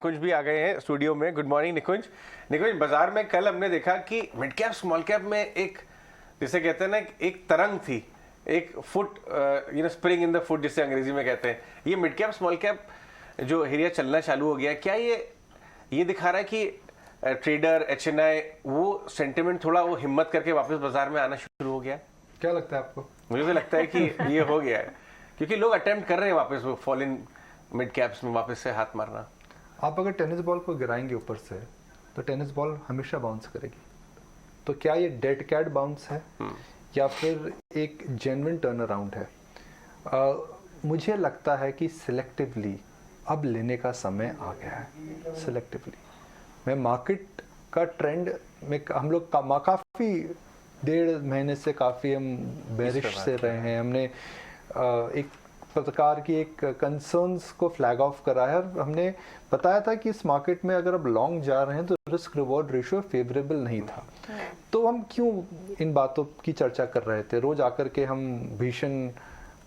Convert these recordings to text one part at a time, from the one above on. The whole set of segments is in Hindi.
निकुंज भी आ गए हैं स्टूडियो में। गुड मॉर्निंग निकुंज। निकुंज, बाजार में कल हमने देखा कि मिड कैप स्मॉल कैप में एक, जिसे कहते हैं ना, एक तरंग थी, एक foot spring in the foot जिसे अंग्रेजी में कहते हैं। ये मिड कैप स्मॉल कैप जो एरिया चलना चालू हो गया, क्या ये दिखा रहा है कि ट्रेडर एचएनआई वो सेंटिमेंट थोड़ा वो हिम्मत करके वापस बाजार में आना शुरू हो गया? क्या लगता है आपको? मुझे तो लगता है कि ये हो गया है, क्योंकि लोग अटेम्प्ट कर रहे हैं वापस वो फॉल इन मिड कैप्स में वापस से हाथ मारना। आप अगर टेनिस बॉल को गिराएंगे ऊपर से तो टेनिस बॉल हमेशा बाउंस करेगी। तो क्या ये डेड कैट बाउंस है या फिर एक जेन्युइन टर्न अराउंड है? मुझे लगता है कि सिलेक्टिवली अब लेने का समय आ गया है। सिलेक्टिवली मैं मार्केट का ट्रेंड में हम लोग काफ़ी 1.5 महीने से काफ़ी हम बेरिश से रहे हैं। हमने एक प्रकार की एक कंसर्न्स को फ्लैग ऑफ करा है और हमने बताया था कि इस मार्केट में अगर अब लॉन्ग जा रहे हैं तो रिस्क रिवॉर्ड रेशियो फेवरेबल नहीं था। तो हम क्यों इन बातों की चर्चा कर रहे थे? रोज आकर के हम भीषण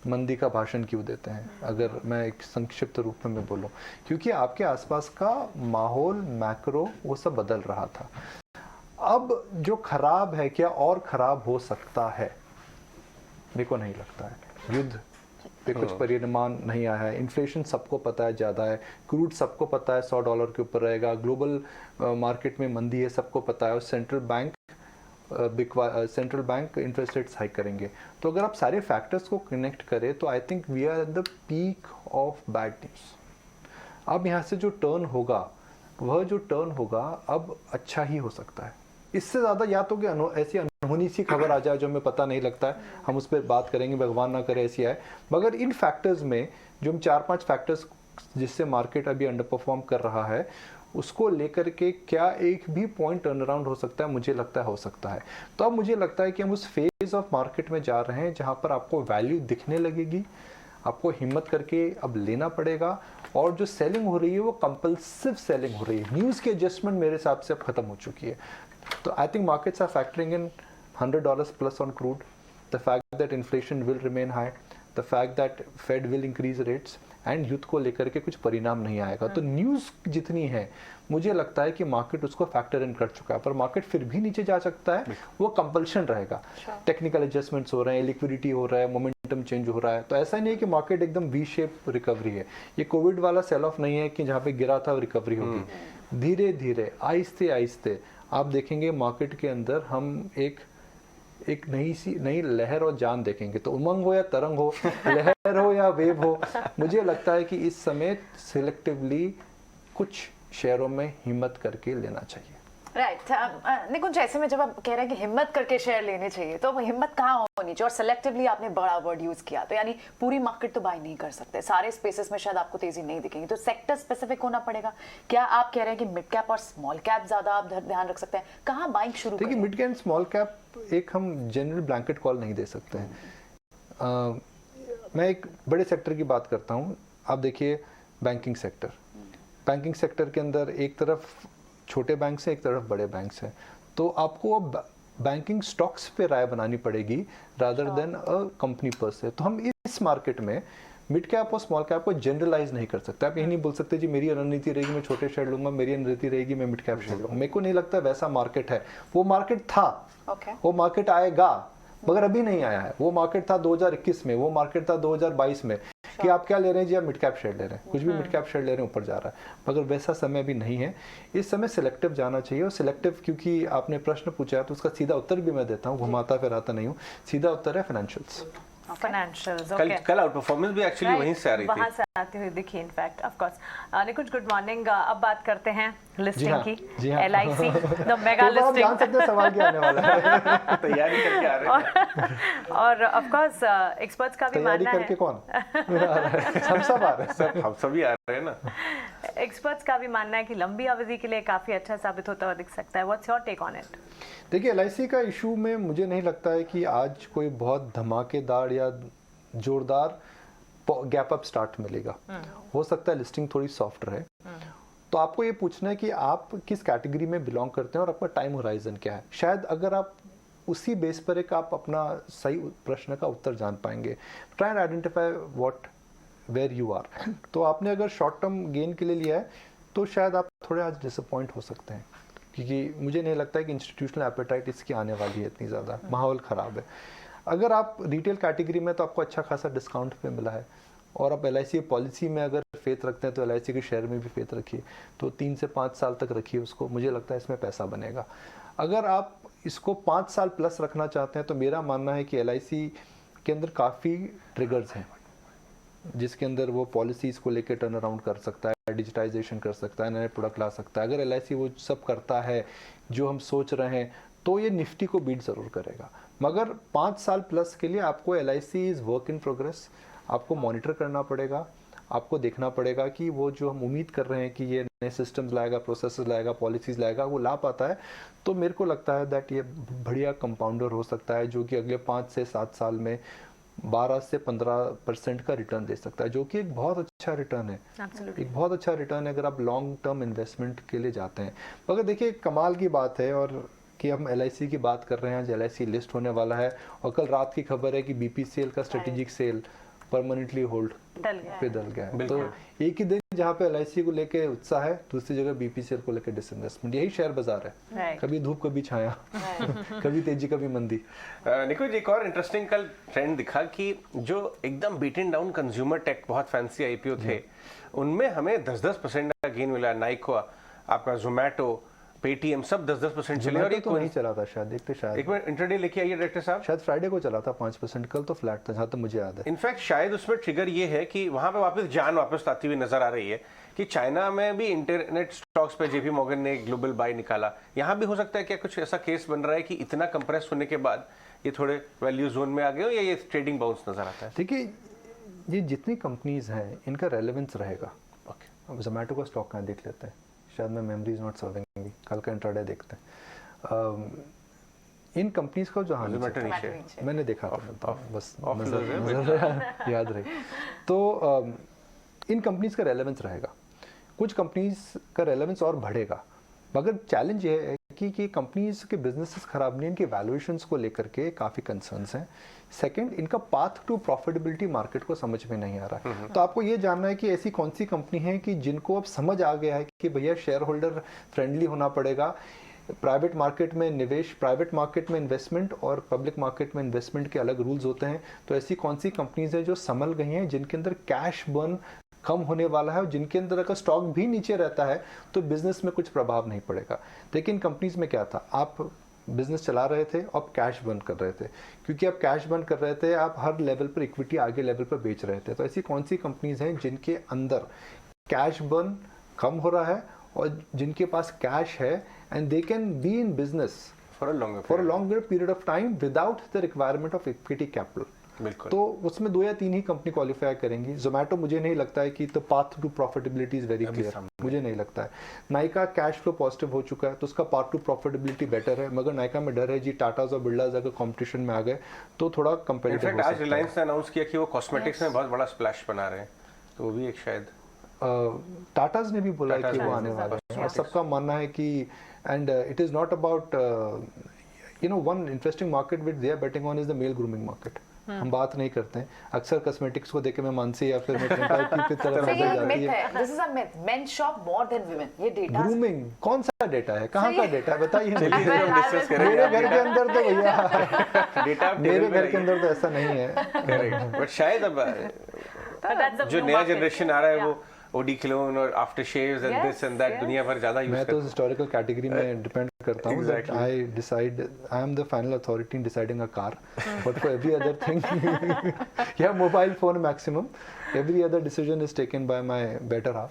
मंदी का भाषण क्यों देते हैं? अगर मैं एक संक्षिप्त रूप में बोलूं, क्योंकि आपके आसपास का माहौल मैक्रो वो सब बदल रहा था। अब जो खराब है क्या और खराब हो सकता है? मेरे को नहीं लगता है। युद्ध पे कुछ परिणाम नहीं आया है। इन्फ्लेशन सबको पता है ज़्यादा है। क्रूड सबको पता है $100 के ऊपर रहेगा। ग्लोबल मार्केट में मंदी है, सबको पता है। और central bank interest rates hike करेंगे। तो अगर आप सारे फैक्टर्स को कनेक्ट करें तो I think we are at the peak of bad news. अब यहाँ से जो टर्न होगा, वह जो टर्न होगा अब अच्छा ही हो सकता है। इससे ज़्यादा या तो कि ऐसी अनहोनी सी खबर आ जाए जो हमें पता नहीं लगता है, हम उस पर बात करेंगे, भगवान ना करे ऐसी आए। मगर इन फैक्टर्स में जो हम 4-5 फैक्टर्स जिससे मार्केट अभी अंडर परफॉर्म कर रहा है, उसको लेकर के क्या एक भी पॉइंट टर्न अराउंड हो सकता है? मुझे लगता है हो सकता है। तो अब मुझे लगता है कि हम उस फेज ऑफ मार्केट में जा रहे हैं जहाँ पर आपको वैल्यू दिखने लगेगी, आपको हिम्मत करके अब लेना पड़ेगा। और जो सेलिंग हो रही है वो कंपल्सिव सेलिंग हो रही है। न्यूज़ की एडजस्टमेंट मेरे हिसाब से अब खत्म हो चुकी है। So I think markets are factoring in $100 plus on crude, the fact that inflation will remain high, the fact that Fed will increase rates and युद्ध को लेकर के कुछ परिणाम नहीं आएगा। तो न्यूज़ जितनी है मुझे लगता है कि मार्केट उसको फैक्टर इन कर चुका है, पर मार्केट फिर भी नीचे जा सकता है। वो कंपल्शन रहेगा। टेक्निकल एडजस्टमेंट्स हो रहे हैं, लिक्विडिटी हो रहा है, मोमेंटम चेंज हो रहा है। तो ऐसा नहीं है कि मार्केट एकदम वी शेप रिकवरी है। ये कोविड वाला सेल ऑफ नहीं है कि जहाँ पे गिरा था रिकवरी होगी। धीरे धीरे आहिस्ते आहिस्ते आप देखेंगे मार्केट के अंदर हम एक नई लहर और जान देखेंगे। तो उमंग हो या तरंग हो, लहर हो या वेव हो, मुझे लगता है कि इस समय सिलेक्टिवली कुछ शेयरों में हिम्मत करके लेना चाहिए। राइट। निकुंज, ऐसे में जब आप कह रहे हैं कि हिम्मत करके शेयर लेने चाहिए, तो हिम्मत कहाँ होनी चाहिए? और सेलेक्टिवली आपने बड़ा वर्ड यूज किया, तो यानी पूरी मार्केट तो बाय नहीं कर सकते, सारे स्पेसेस में शायद आपको तेजी नहीं दिखेगी, तो सेक्टर स्पेसिफिक होना पड़ेगा। क्या आप कह रहे हैं कि मिड कैप और स्मॉल कैप ज्यादा आप ध्यान रख सकते हैं? कहाँ बाइंग शुरू करें? देखिए, मिड कैप स्मॉल कैप एक हम जनरल ब्लैंकेट कॉल नहीं दे सकते हैं। मैं एक बड़े सेक्टर की बात करता हूँ। आप देखिए बैंकिंग सेक्टर। बैंकिंग सेक्टर के अंदर एक तरफ छोटे बैंक से, एक तरफ बड़े बैंक से। तो आपको अब बैंकिंग स्टॉक्स पे राय बनानी पड़ेगी रादर देन अ कंपनी पर से। तो हम इस मार्केट में मिड कैप और स्मॉल कैप को जनरलाइज नहीं कर सकते। आप यही नहीं बोल सकते जी मेरी रणनीति रहेगी मैं छोटे शेयर लूंगा, मेरी रणनीति रहेगी मैं मिड कैप शेयर लूंगा। मेरे को नहीं लगता वैसा मार्केट है। वो मार्केट था, वो मार्केट आएगा, मगर अभी नहीं आया है। वो मार्केट था 2021 में, वो मार्केट था 2022 में कि आप क्या ले रहे हैं जी? आप मिड कैप शेयर ले रहे हैं, कुछ भी मिड कैप शेयर ले रहे हैं, ऊपर जा रहा है। मगर वैसा समय भी नहीं है। इस समय सिलेक्टिव जाना चाहिए। और सिलेक्टिव, क्योंकि आपने प्रश्न पूछा है तो उसका सीधा उत्तर भी मैं देता हूँ, घुमाता फिराता नहीं हूँ। सीधा उत्तर है फाइनेंशियल्स। फाइनेंशियल्स। कल आउट परफॉर्मेंस भी एक्चुअली वहीं से आ रही थी, वहां से आती हुई दिखी in fact. Of course Nikunj, good morning. अब बात करते हैं लिस्टिंग की। LIC the mega listing. जान सकते हैं सवाल क्या आने वाला है। तैयारी करके आ रहे हैं। और ऑफ कोर्स एक्सपर्ट्स का भी मानना है। करके कौन हम सब आ रहे हैं, हम सभी आ रहे हैं ना। एक्सपर्ट्स का भी मानना है कि लंबी अवधि के लिए काफी अच्छा साबित होता हुआ दिख सकता है। What's your take on it? देखिए, LIC का इशू में मुझे नहीं लगता है कि आज कोई बहुत धमाकेदार या जोरदार गैप अप स्टार्ट मिलेगा। हो सकता है लिस्टिंग थोड़ी सॉफ्ट रहे। तो आपको ये पूछना है कि आप किस कैटेगरी में बिलोंग करते हैं और आपका टाइम होराइजन क्या है। शायद अगर आप उसी बेस पर एक आप अपना सही प्रश्न का उत्तर जान पाएंगे। Try and identify what where you are. तो आपने अगर शॉर्ट टर्म गेन के लिए लिया है तो शायद आप थोड़े आज डिसअपॉइंट हो सकते हैं, क्योंकि मुझे नहीं लगता है कि इंस्टीट्यूशनल एपेटाइट इसकी आने वाली है इतनी ज़्यादा, माहौल ख़राब है। अगर आप रिटेल कैटेगरी में तो आपको अच्छा खासा डिस्काउंट पे मिला है, और आप LIC पॉलिसी में अगर फेथ रखते हैं तो LIC के शेयर में भी फेथ रखिए, तो 3 से 5 साल तक रखिए उसको, मुझे लगता है इसमें पैसा बनेगा। अगर आप इसको 5 साल प्लस रखना चाहते हैं तो मेरा मानना है कि LIC के अंदर काफ़ी ट्रिगर्स हैं, जिसके अंदर वो पॉलिसीज़ को लेकर टर्न अराउंड कर सकता है, डिजिटाइजेशन कर सकता है, नए प्रोडक्ट ला सकता है। अगर LIC वो सब करता है जो हम सोच रहे हैं तो ये निफ्टी को बीट ज़रूर करेगा, मगर 5 साल प्लस के लिए आपको LIC is work in progress, आपको मॉनिटर करना पड़ेगा, आपको देखना पड़ेगा कि वो जो हम उम्मीद कर रहे हैं कि ये नए सिस्टम्स लाएगा, प्रोसेसेस लाएगा, पॉलिसीज़ लाएगा, वो ला पाता है। तो मेरे को लगता है दैट ये बढ़िया कंपाउंडर हो सकता है, जो कि अगले 5 से 7 साल में 12 से 15% का रिटर्न दे सकता है, जो कि एक बहुत अच्छा रिटर्न है। एक बहुत अच्छा रिटर्न है अगर आप लॉन्ग टर्म इन्वेस्टमेंट के लिए जाते हैं। मगर देखिए कमाल की बात है, और कि हम LIC की बात कर रहे हैं, आज LIC लिस्ट होने वाला है, और कल रात की खबर है कि BPCL का स्ट्रेटेजिक सेल परमानेंटली होल्ड पे डल गया है। तो एक ही दिन जहाँ पे LIC को लेके उत्साह है, दूसरी जगह BPCL को लेके डिसइन्वेस्टमेंट। यही शेयर बाजार है, कभी धूप कभी छाया, कभी तेजी कभी मंदी। निकुंज, एक और इंटरेस्टिंग कल ट्रेंड दिखा कि जो एकदम बीटन डाउन कंज्यूमर टेक बहुत फैंसी IPO थे, उनमें हमें 10-10% का गेन मिला। नाइको, आपका जोमेटो, पेटीएम, सब 10-10% चले। और ये तो नहीं चला था शायद, देखते शायद एक मिनट इंटरडे लेके आइए डायरेक्टर साहब। शायद फ्राइडे को चला था 5%, कल तो फ्लैट था जहाँ तक मुझे याद है। इनफैक्ट शायद उसमें ट्रिगर ये है कि वहां पे वापस आती हुई नजर आ रही है कि चाइना में भी इंटरनेट स्टॉक्स पे JP मॉर्गन ने ग्लोबल बाय निकाला। यहाँ भी हो सकता है क्या कुछ ऐसा केस बन रहा है कि इतना कंप्रेस होने के बाद ये थोड़े वैल्यू जोन में आ गए हो, या ये ट्रेडिंग बाउंस नजर आता है? देखिए ये जितनी कंपनीज हैं इनका रेलेवेंस रहेगा। अब जोमेटो का स्टॉक कहाँ देख लेते हैं, शायद मैं मेमोरी इज नॉट सर्विंग मी, कल का इंट्राडे देखते हैं। इन कंपनीज को जो मैंने देखा था बस नजर याद रही, तो इन कंपनीज का रेलेवेंस रहेगा, कुछ कंपनीज का रेलेवेंस और बढ़ेगा, मगर चैलेंज ये है कि कंपनीज के बिजनेसेस खराब नहीं, इनके वैल्यूएशंस को लेकर के काफ़ी कंसर्न्स हैं। सेकंड, इनका पाथ टू प्रॉफिटेबिलिटी मार्केट को समझ में नहीं आ रहा है। तो आपको ये जानना है कि ऐसी कौन सी कंपनी है कि जिनको अब समझ आ गया है कि भैया शेयर होल्डर फ्रेंडली होना पड़ेगा, प्राइवेट मार्केट में निवेश, प्राइवेट मार्केट में इन्वेस्टमेंट और पब्लिक मार्केट में इन्वेस्टमेंट के अलग रूल्स होते हैं। तो ऐसी कौन सी कंपनीज हैं जो संभल गई हैं, जिनके अंदर कैश बर्न कम होने वाला है, और जिनके अंदर अगर स्टॉक भी नीचे रहता है तो बिजनेस में कुछ प्रभाव नहीं पड़ेगा। लेकिन कंपनीज में क्या था, आप बिजनेस चला रहे थे, आप कैश बर्न कर रहे थे, क्योंकि आप कैश बर्न कर रहे थे, आप हर लेवल पर इक्विटी आगे लेवल पर बेच रहे थे। तो ऐसी कौन सी कंपनीज हैं जिनके अंदर कैश बर्न कम हो रहा है और जिनके पास कैश है, and they can be in business for a longer period of time without the requirement of equity capital. बिल्कुल। तो उसमें 2 या 3 ही कंपनी क्वालिफाई करेंगी। जोमेटो मुझे नहीं लगता है कि the path to profitability is very clear, मुझे नहीं लगता है। नाइका कैश फ्लो पॉजिटिव हो चुका है तो उसका पाथ टू प्रॉफिटेबिलिटी बेटर है, मगर नाइका में डर है जी टाटाज और बिरलाज अगर कंपटीशन में आ गए तो थोड़ा कंपेटिटिव हो सकता है। आज रिलायंस ने अनाउंस किया कि वो कॉस्मेटिक्स में बहुत बड़ा स्प्लैश बना रहे हैं, तो वो भी एक शायद टाटाज ने भी बोला है कि वो आने वाले हैं, और सबका मानना है कि and it is not about one interesting market which they are betting on is the male grooming market. हम बात नहीं करते हैं अक्सर कॉस्मेटिक्स को देख के मैं मानसी या फिर मैं की तरफ नजर जाती है। This is a myth, main shop more than women, ये डेटा ग्रूमिंग कौन सा डेटा है, कहां का डेटा है बताइए। मेरे घर के अंदर तो भैया डेटा मेरे घर के अंदर तो ऐसा नहीं है, बट शायद अब जो नया जनरेशन आ रहा है वो ओडी क्लोन और after shaves and this and that दुनिया भर ज्यादा यूज करता है। मैं तो हिस्टोरिकल कैटेगरी में डिपेंड करता हूं, that I decide, I am the final authority in deciding a car, but for every other thing या mobile phone maximum, every other decision is taken by my better half,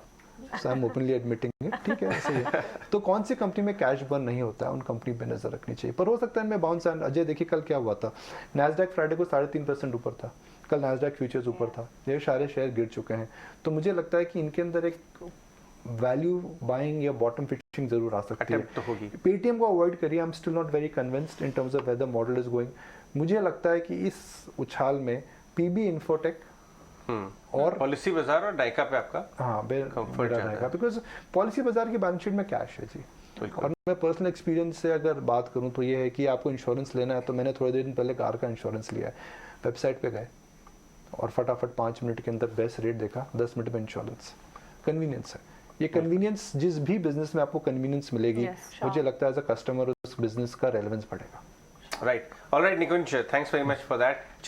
so I am openly admitting it. ठीक है, ऐसे ही है। तो कौन सी कंपनी में कैश बर्न नहीं होता है उन कंपनी पे नजर रखनी चाहिए, पर हो सकता है मैं बाउंस। अजय देखिए कल क्या हुआ था, नैस्डैक फ्राइडे को 3.5% ऊपर था, कल नैस्डैक फ्यूचर्स ऊपर था, ये सारे शेयर गिर चुके हैं। तो मुझे लगता है कि इनके अंदर एक वैल्यू बाइंग या बॉटम फिशिंग जरूर आ सकती है। तो होगी। पेटीएम को अवॉइड करिए, I am still not very convinced in terms of whether model is going. मुझे लगता है कि इस उछाल में पीबी इन्फोटेक और पॉलिसी बाजार और डाइका पे आपका मेरा रहेगा, बिकॉज पॉलिसी बाजार की बैलेंस शीट में कैश है जी। और मैं पर्सनल एक्सपीरियंस से अगर बात करूं तो ये है कि आपको इंश्योरेंस लेना है, तो मैंने थोड़े दिन पहले कार का इंश्योरेंस लिया है, वेबसाइट पे गए और फटाफट 5 मिनट के अंदर बेस्ट रेट देखा, 10 मिनट में इंश्योरेंस, कन्वीनियंस है। ये कन्वीनियंस, जिस भी बिजनेस में आपको कन्वीनियंस मिलेगी, मुझे लगता है एज अ कस्टमर उस बिजनेस का रेलेवेंस बढ़ेगा। Right, alright Nikunj, thanks very much for that.